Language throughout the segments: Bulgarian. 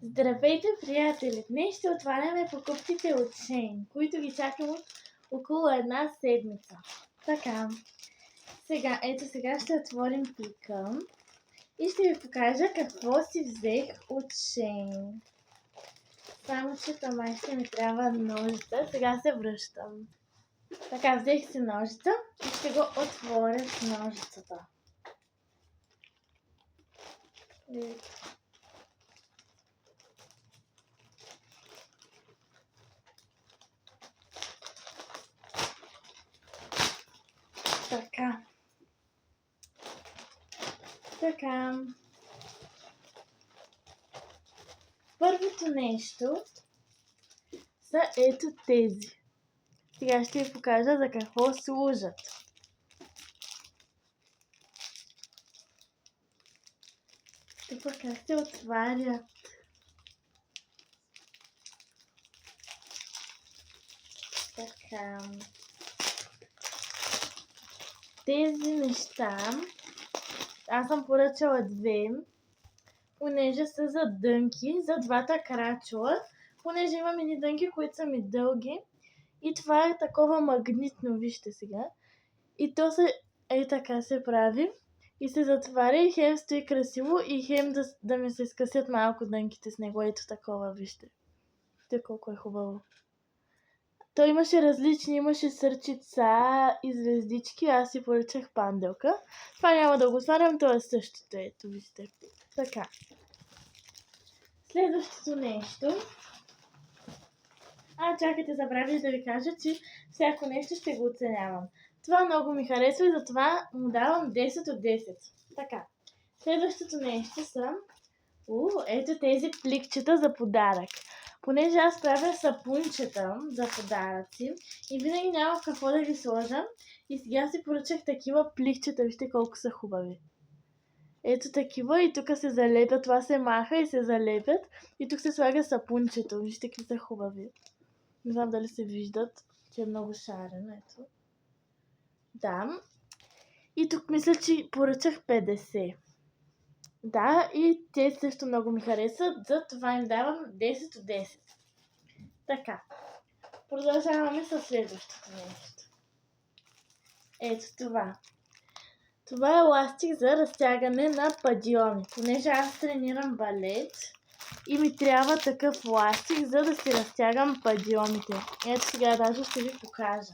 Здравейте, приятели! Днес ще отваряме покупките от Shein, които ги чакам от около една седмица. Така, сега ще отворим плика и ще ви покажа какво си взех от Shein. Само че май ще ми трябва ножица. Сега се връщам. Така, взех си ножица и ще го отворя с ножицата. Така. Първото нещо са ето тези. Сега ще ви покажа за какво служат. Тук как се отварят. Така. Тези неща аз съм поръчала две, понеже са за дънки, за двата крачела, понеже имам едни дънки, които са ми дълги. И това е такова магнитно, вижте сега. И то се, така се прави. И се затваря и хем стои красиво и хем да ми се скъсят малко дънките с него. Ето такова, вижте. Вижте колко е хубаво. То имаше различни, имаше сърчица и звездички, аз си поръчах панделка. Това няма да го сварям, то е същото, ето вижте. Така. Следващото нещо. Чакайте, забравих да ви кажа, че всяко нещо ще го оценявам. Това много ми харесва и затова му давам 10 от 10. Така. Следващото нещо са ето тези пликчета за подарък. Понеже аз правя сапунчета за подаръци и винаги няма какво да ги сложа. И сега си поръчах такива пликчета. Вижте колко са хубави. Ето такива и тук се залепят. Това се маха и се залепят. И тук се слага сапунчето. Вижте какви са хубави. Не знам дали се виждат, че е много шарено. Ето. Да. И тук мисля, че поръчах 50. Да, и те също много ми харесват, затова им давам 10 от 10. Така. Продължаваме с следващото нещо. Ето това. Това е еластик за разтягане на падиони. Понеже аз тренирам балет и ми трябва такъв еластик, за да си разтягам падионите. Ето сега даже ще ви покажа.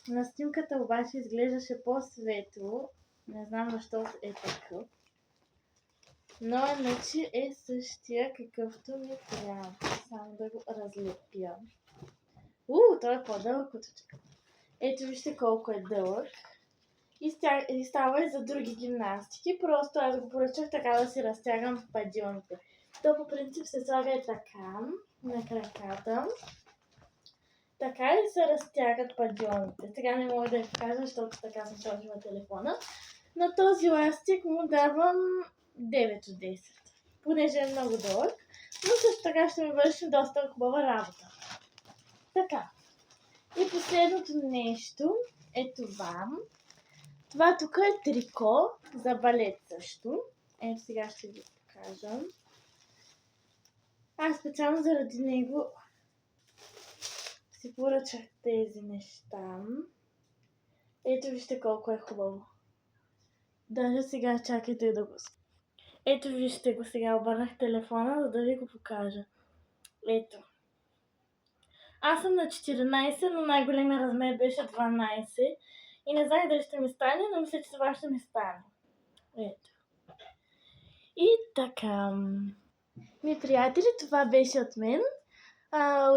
На снимката обаче изглеждаше по-светло. Не знам защо е такъв. Но иначе е същия какъвто ми трябва. Само да го разлепя. Той е по-дълъг от очаква. Ето вижте колко е дълъг. И става и за други гимнастики. Просто аз го поръчах така да си разтягам падионите. То по принцип се слага и така на краката. Така и се разтягат падионите. Сега не мога да я покажа, защото така съм сложила телефона. На този еластик му давам 9 от 10. Понеже е много дълъг. Но също така ще ми върши доста хубава работа. Така. И последното нещо е това. Това тук е трико за балет също. Ето сега ще ви покажа. Аз специално заради него си поръчах тези неща. Ето вижте колко е хубаво. Даже сега чакайте да го... Ето вижте го, сега обърнах телефона, за да ви го покажа. Ето. Аз съм на 14, но най-големия размер беше 12. И не знам дали ще ми стане, но мисля, че това ще ми стане. Ето. И така. Ми приятели, това беше от мен.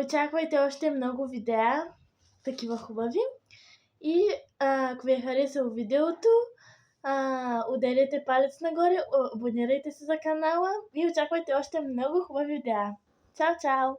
Очаквайте още много видеа, такива хубави. И ако ви е харесало видеото, ударете палец нагоре, абонирайте се за канала и очаквайте още много хубави видеа. Чао, чао!